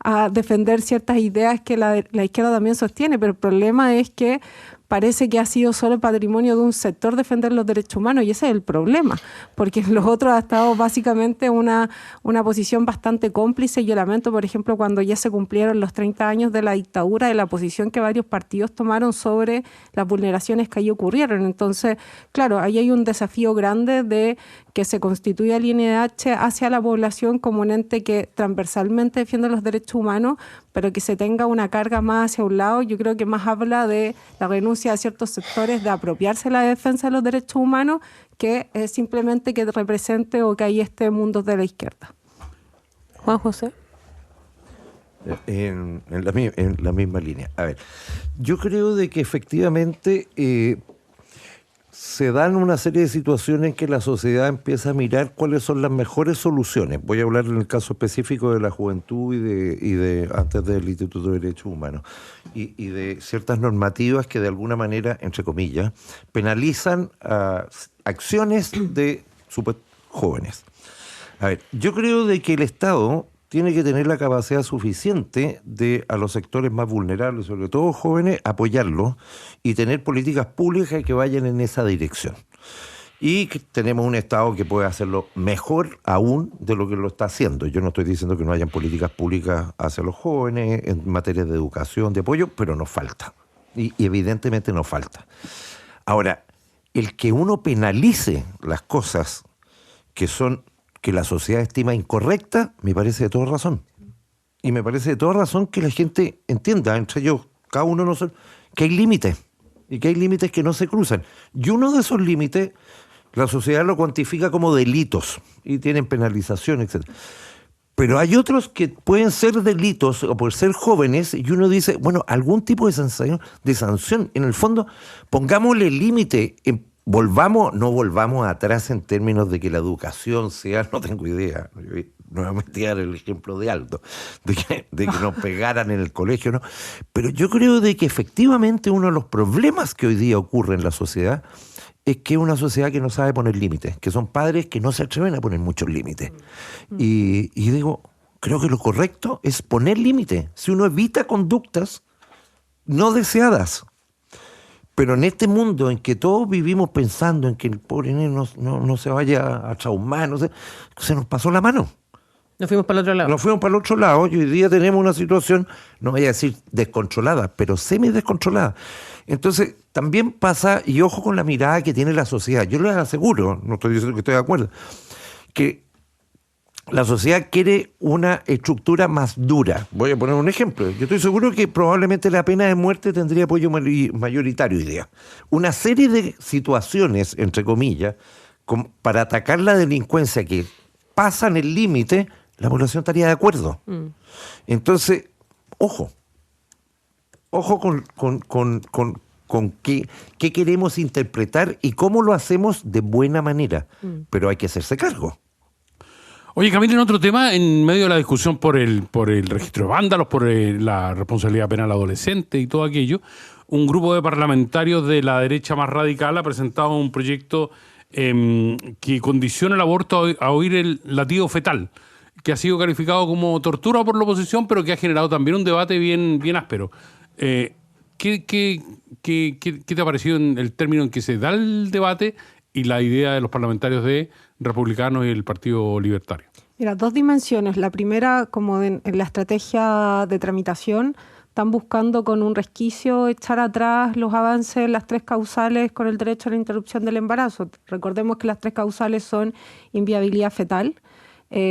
a defender ciertas ideas que la izquierda también sostiene, pero el problema es que parece que ha sido solo el patrimonio de un sector defender los derechos humanos, y ese es el problema, porque los otros ha estado básicamente una posición bastante cómplice. Yo lamento, por ejemplo, cuando ya se cumplieron los 30 años de la dictadura, de la posición que varios partidos tomaron sobre las vulneraciones que ahí ocurrieron. Entonces, claro, ahí hay un desafío grande de que se constituya el INDH hacia la población como un ente que transversalmente defiende los derechos humanos, pero que se tenga una carga más hacia un lado, yo creo que más habla de la renuncia de ciertos sectores de apropiarse la defensa de los derechos humanos que simplemente que represente o que hay este mundo de la izquierda. Juan José. En la misma línea. A ver, yo creo de que efectivamente se dan una serie de situaciones en que la sociedad empieza a mirar cuáles son las mejores soluciones. Voy a hablar en el caso específico de la juventud y de antes del Instituto de Derechos Humanos y de ciertas normativas que de alguna manera, entre comillas, penalizan acciones de jóvenes. A ver, yo creo de que el Estado tiene que tener la capacidad suficiente de a los sectores más vulnerables, sobre todo jóvenes, apoyarlos y tener políticas públicas que vayan en esa dirección. Y que tenemos un Estado que puede hacerlo mejor aún de lo que lo está haciendo. Yo no estoy diciendo que no hayan políticas públicas hacia los jóvenes en materia de educación, de apoyo, pero nos falta. Y evidentemente nos falta. Ahora, el que uno penalice las cosas que la sociedad estima incorrecta, me parece de toda razón. Y me parece de toda razón que la gente entienda, entre ellos, cada uno nosotros, que hay límites, y que hay límites que no se cruzan. Y uno de esos límites, la sociedad lo cuantifica como delitos, y tienen penalización, etc. Pero hay otros que pueden ser delitos, o por ser jóvenes, y uno dice, bueno, algún tipo de sanción. En el fondo, pongámosle límite, no volvamos atrás en términos de que la educación sea, no tengo idea, nuevamente dar el ejemplo de Aldo, de que nos pegaran en el colegio, ¿no? Pero yo creo de que efectivamente uno de los problemas que hoy día ocurre en la sociedad es que es una sociedad que no sabe poner límites, que son padres que no se atreven a poner muchos límites. Y digo, creo que lo correcto es poner límites. Si uno evita conductas no deseadas. Pero en este mundo en que todos vivimos pensando en que el pobre niño no se vaya a traumar, se nos pasó la mano. Nos fuimos para el otro lado. Nos fuimos para el otro lado y hoy día tenemos una situación, no voy a decir descontrolada, pero semi-descontrolada. Entonces, también pasa, y ojo con la mirada que tiene la sociedad. Yo les aseguro, no estoy diciendo que estoy de acuerdo, que la sociedad quiere una estructura más dura. Voy a poner un ejemplo. Yo estoy seguro que probablemente la pena de muerte tendría apoyo mayoritario hoy día. Una serie de situaciones, entre comillas, para atacar la delincuencia que pasan el límite, la población estaría de acuerdo. Entonces, ojo con qué queremos interpretar y cómo lo hacemos de buena manera. Pero hay que hacerse cargo. Oye, Camila, en otro tema, en medio de la discusión por el registro de vándalos, por la responsabilidad penal adolescente y todo aquello, un grupo de parlamentarios de la derecha más radical ha presentado un proyecto que condiciona el aborto a oír el latido fetal, que ha sido calificado como tortura por la oposición, pero que ha generado también un debate bien áspero. ¿Qué te ha parecido en el término en que se da el debate y la idea de los parlamentarios de Republicanos y el Partido Libertario? Mira, dos dimensiones. La primera, como en la estrategia de tramitación, están buscando con un resquicio echar atrás los avances en las 3 causales con el derecho a la interrupción del embarazo. Recordemos que las 3 causales son inviabilidad fetal,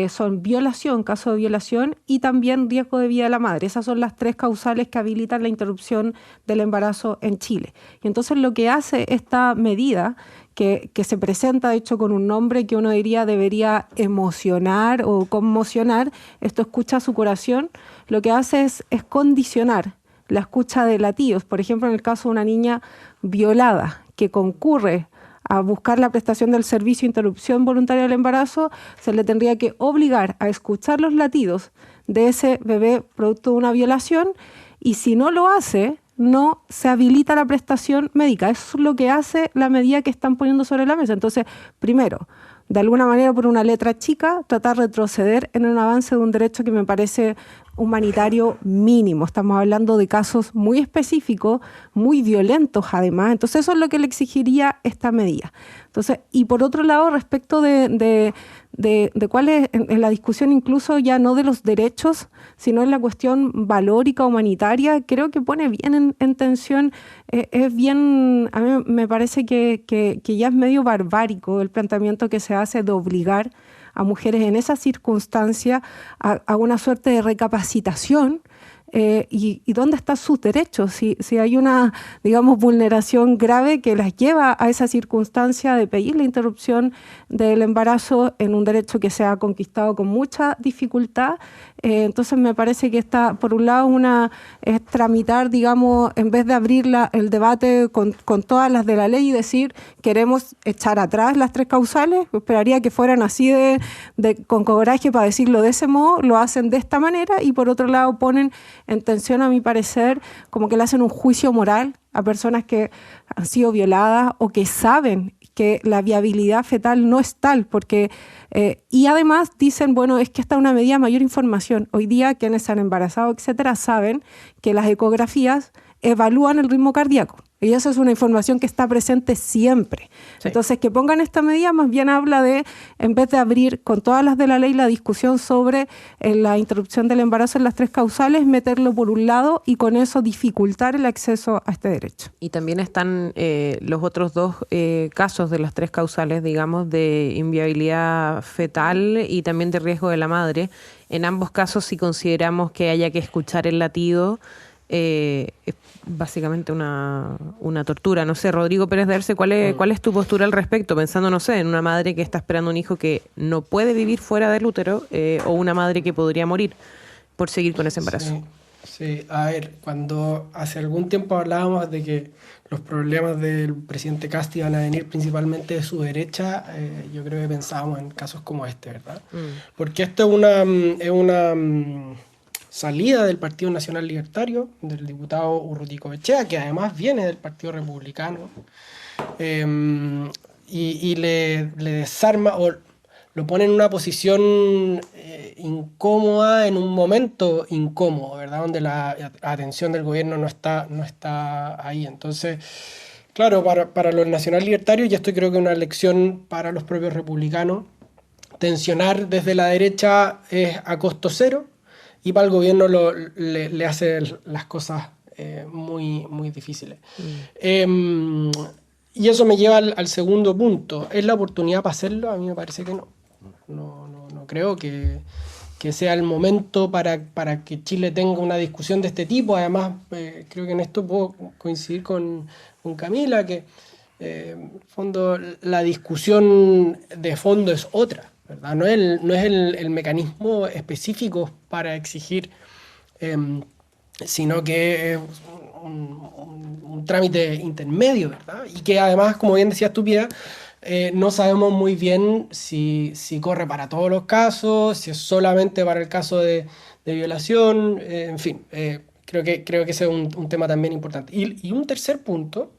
son violación, caso de violación, y también riesgo de vida de la madre. Esas son las 3 causales que habilitan la interrupción del embarazo en Chile. Y entonces lo que hace esta medida, que se presenta de hecho con un nombre que uno diría debería emocionar o conmocionar, esto escucha su corazón, lo que hace es condicionar la escucha de latidos. Por ejemplo, en el caso de una niña violada que concurre a buscar la prestación del servicio de interrupción voluntaria del embarazo, se le tendría que obligar a escuchar los latidos de ese bebé producto de una violación, y si no lo hace, no se habilita la prestación médica. Eso es lo que hace la medida que están poniendo sobre la mesa. Entonces, primero, de alguna manera, por una letra chica, tratar de retroceder en un avance de un derecho que me parece humanitario mínimo. Estamos hablando de casos muy específicos, muy violentos además. Entonces, eso es lo que le exigiría esta medida. Entonces, y por otro lado, respecto de cuál es en la discusión incluso ya no de los derechos, sino en la cuestión valórica, humanitaria, creo que pone bien en tensión, es bien, a mí me parece que ya es medio barbárico el planteamiento que se hace de obligar a mujeres en esa circunstancia a una suerte de recapacitación y dónde están sus derechos, si hay una, digamos, vulneración grave que las lleva a esa circunstancia de pedir la interrupción del embarazo en un derecho que se ha conquistado con mucha dificultad. Entonces me parece que está, por un lado, es tramitar, digamos, en vez de abrir el debate con todas las de la ley y decir queremos echar atrás las 3 causales, esperaría que fueran así con coraje para decirlo de ese modo, lo hacen de esta manera, y por otro lado ponen en tensión, a mi parecer, como que le hacen un juicio moral a personas que han sido violadas o que saben que la viabilidad fetal no es tal, porque y además dicen, bueno, es que esta es una medida de mayor información. Hoy día quienes se han embarazado, etcétera, saben que las ecografías evalúan el ritmo cardíaco. Y esa es una información que está presente siempre. Sí. Entonces, que pongan esta medida más bien habla de, en vez de abrir con todas las de la ley la discusión sobre la interrupción del embarazo en las 3 causales, meterlo por un lado y con eso dificultar el acceso a este derecho. Y también están los otros 2 casos de las 3 causales, digamos, de inviabilidad fetal y también de riesgo de la madre. En ambos casos, si consideramos que haya que escuchar el latido, es básicamente una tortura. No sé, Rodrigo Pérez de Arce, ¿cuál es tu postura al respecto? Pensando, no sé, en una madre que está esperando un hijo que no puede vivir fuera del útero, o una madre que podría morir por seguir con ese embarazo. Sí, a ver, cuando hace algún tiempo hablábamos de que los problemas del presidente Kast iban a venir principalmente de su derecha, yo creo que pensábamos en casos como este, ¿verdad? Porque esto es una salida del Partido Nacional Libertario, del diputado Urruticoechea, que además viene del Partido Republicano, y le desarma o lo pone en una posición incómoda, en un momento incómodo, ¿verdad? Donde la atención del gobierno no está ahí. Entonces, claro, para los nacional libertarios, y esto creo que es una lección para los propios republicanos, tensionar desde la derecha es a costo cero, y para el gobierno le hace las cosas muy, muy difíciles. Y eso me lleva al segundo punto. ¿Es la oportunidad para hacerlo? A mí me parece que no. No creo que sea el momento para que Chile tenga una discusión de este tipo. Además, creo que en esto puedo coincidir con Camila, que fondo, la discusión de fondo es otra, ¿verdad? No es el mecanismo específico para exigir, sino que es un trámite intermedio, ¿verdad? Y que además, como bien decías tú, Pia, no sabemos muy bien si corre para todos los casos, si es solamente para el caso de violación, en fin, creo que ese es un tema también importante. Y un tercer punto,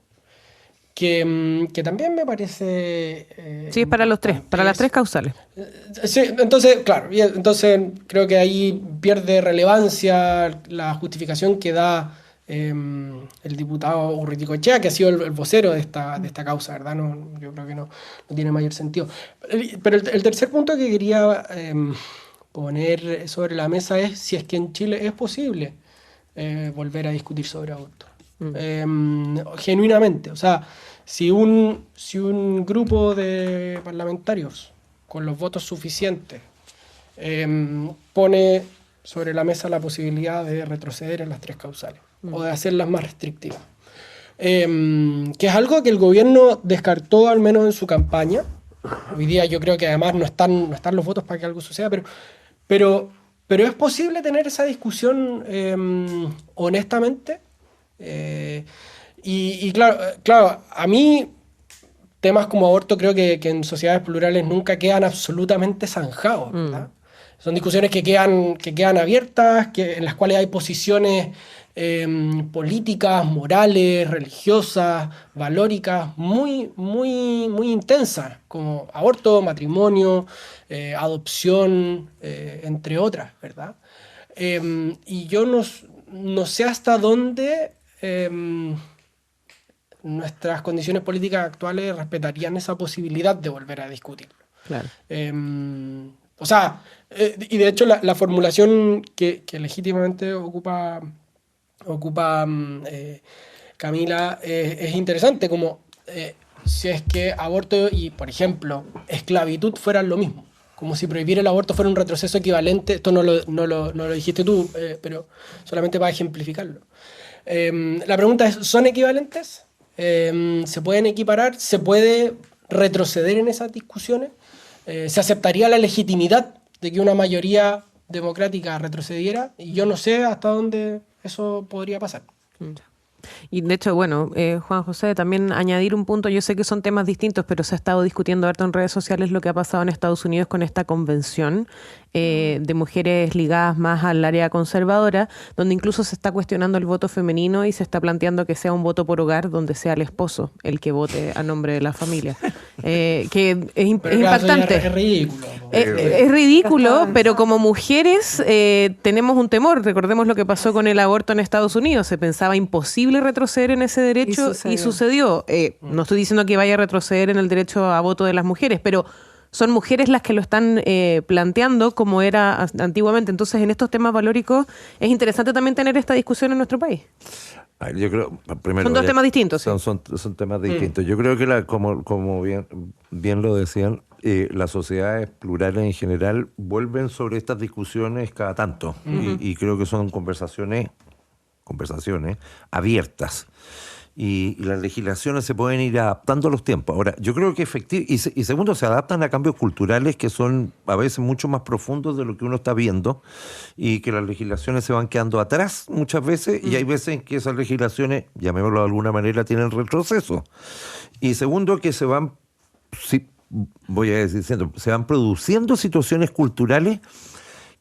que también me parece... sí, es para los 3, para las 3 causales. Sí, entonces, claro, entonces creo que ahí pierde relevancia la justificación que da el diputado Urruticoechea, que ha sido el vocero de esta causa, ¿verdad? Yo creo que no tiene mayor sentido. Pero el tercer punto que quería poner sobre la mesa es si es que en Chile es posible volver a discutir sobre aborto. Genuinamente, o sea, si un grupo de parlamentarios con los votos suficientes pone sobre la mesa la posibilidad de retroceder en las 3 causales o de hacerlas más restrictivas, que es algo que el gobierno descartó al menos en su campaña. Hoy día yo creo que además no están los votos para que algo suceda, pero es posible tener esa discusión honestamente. Y claro, a mí temas como aborto creo que en sociedades plurales nunca quedan absolutamente zanjados, ¿verdad? Son discusiones que quedan abiertas, en las cuales hay posiciones políticas, morales, religiosas, valóricas, muy, muy, muy intensas, como aborto, matrimonio, adopción, entre otras, ¿verdad? Y yo no sé hasta dónde nuestras condiciones políticas actuales respetarían esa posibilidad de volver a discutirlo. Claro. O sea, y de hecho la formulación que legítimamente ocupa Camila es interesante, como si es que aborto y, por ejemplo, esclavitud fueran lo mismo. como si prohibir el aborto fuera un retroceso equivalente. Esto no lo dijiste tú, pero solamente para ejemplificarlo. La pregunta es, ¿son equivalentes? ¿Se pueden equiparar? ¿Se puede retroceder en esas discusiones? ¿Se aceptaría la legitimidad de que una mayoría democrática retrocediera? Y yo no sé hasta dónde eso podría pasar. Y de hecho, bueno, Juan José, también añadir un punto, yo sé que son temas distintos, pero se ha estado discutiendo harto en redes sociales lo que ha pasado en Estados Unidos con esta convención de mujeres ligadas más al área conservadora, donde incluso se está cuestionando el voto femenino y se está planteando que sea un voto por hogar donde sea el esposo el que vote a nombre de la familia. Que es impactante. Es ridículo. Es ridículo, pero como mujeres tenemos un temor. Recordemos lo que pasó con el aborto en Estados Unidos. Se pensaba imposible retroceder en ese derecho y sucedió. No estoy diciendo que vaya a retroceder en el derecho a voto de las mujeres, pero son mujeres las que lo están planteando como era antiguamente. Entonces, en estos temas valóricos es interesante también tener esta discusión en nuestro país. Yo creo, primero, son dos temas distintos. Son temas distintos. Yo creo que como bien lo decían, las sociedades plurales en general vuelven sobre estas discusiones cada tanto. Y creo que son conversaciones abiertas. Y las legislaciones se pueden ir adaptando a los tiempos. Ahora, yo creo que y segundo, se adaptan a cambios culturales que son a veces mucho más profundos de lo que uno está viendo, y que las legislaciones se van quedando atrás muchas veces, y hay veces en que esas legislaciones, llamémoslo de alguna manera, tienen retroceso. Y segundo, que se van produciendo situaciones culturales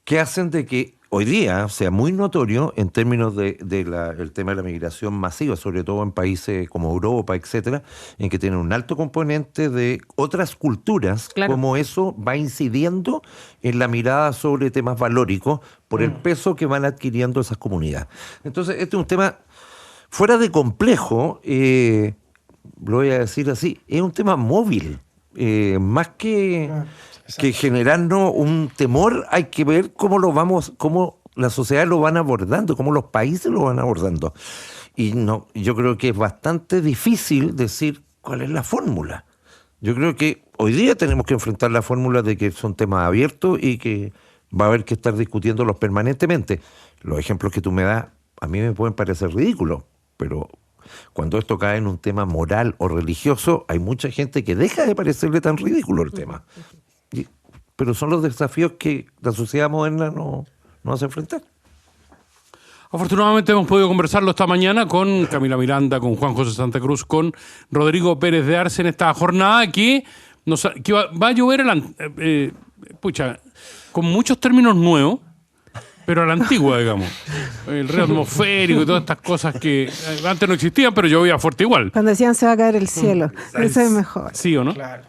que hacen de que hoy día sea muy notorio en términos del tema de la migración masiva, sobre todo en países como Europa, etcétera, en que tienen un alto componente de otras culturas, claro, como eso va incidiendo en la mirada sobre temas valóricos por el peso que van adquiriendo esas comunidades. Entonces, este es un tema fuera de complejo, lo voy a decir así, es un tema móvil, más que generarnos un temor. Hay que ver cómo la sociedad lo van abordando, cómo los países lo van abordando. Y yo creo que es bastante difícil decir cuál es la fórmula. Yo creo que hoy día tenemos que enfrentar la fórmula de que son temas abiertos y que va a haber que estar discutiéndolos permanentemente. Los ejemplos que tú me das a mí me pueden parecer ridículos, pero cuando esto cae en un tema moral o religioso, hay mucha gente que deja de parecerle tan ridículo el tema. Pero son los desafíos que la sociedad moderna no hace enfrentar. Afortunadamente hemos podido conversarlo esta mañana con Camila Miranda, con Juan José Santa Cruz, con Rodrigo Pérez de Arce en esta jornada que va a llover con muchos términos nuevos, pero a la antigua, digamos. El río atmosférico y todas estas cosas que antes no existían, pero llovía fuerte igual. Cuando decían se va a caer el cielo, eso es mejor. ¿Sí o no? Claro.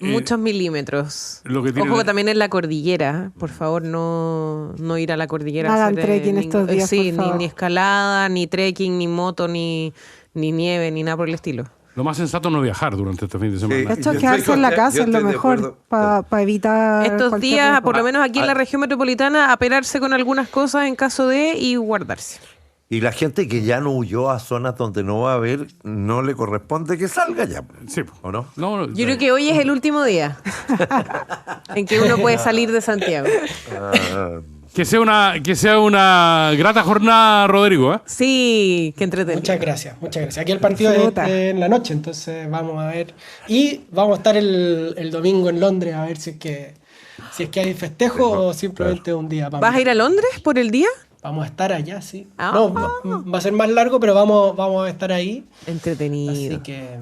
Muchos milímetros. Ojo que también en la cordillera, por favor, no ir a la cordillera. Hagan trekking estos días, sí, por favor. Ni escalada, ni trekking, ni moto, ni nieve, ni nada por el estilo. Lo más sensato es no viajar durante este fin de semana. Esto es quedarse en la casa, es lo mejor, para evitar estos días, riesgo. por lo menos aquí en la región metropolitana, apelarse con algunas cosas en caso de y guardarse. Y la gente que ya no huyó a zonas donde no va a haber, no le corresponde que salga ya. Sí. ¿O no? Yo creo que hoy es el último día en que uno puede salir de Santiago. Que sea una grata jornada, Rodrigo, ¿eh? Sí, qué entretenido. Muchas gracias. Aquí el partido es en la noche, entonces vamos a ver. Y vamos a estar el domingo en Londres a ver si es que hay festejo o simplemente un día. ¿Vas a ir a Londres por el día? Vamos a estar allá, sí. No, va a ser más largo, pero vamos a estar ahí. Entretenido. Así que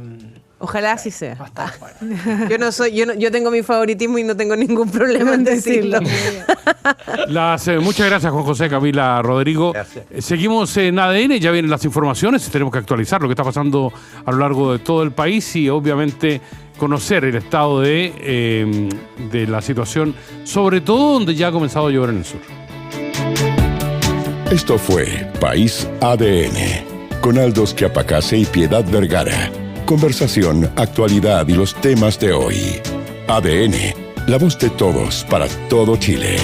ojalá así sea. va a estar bueno. Yo tengo mi favoritismo y no tengo ningún problema en decirlo. Muchas gracias, Juan José, Camila, Rodrigo. Seguimos en ADN, ya vienen las informaciones, tenemos que actualizar lo que está pasando a lo largo de todo el país y obviamente conocer el estado de la situación, sobre todo donde ya ha comenzado a llover en el sur. Esto fue País ADN, con Aldos Quiapacase y Piedad Vergara. Conversación, actualidad y los temas de hoy. ADN, la voz de todos para todo Chile.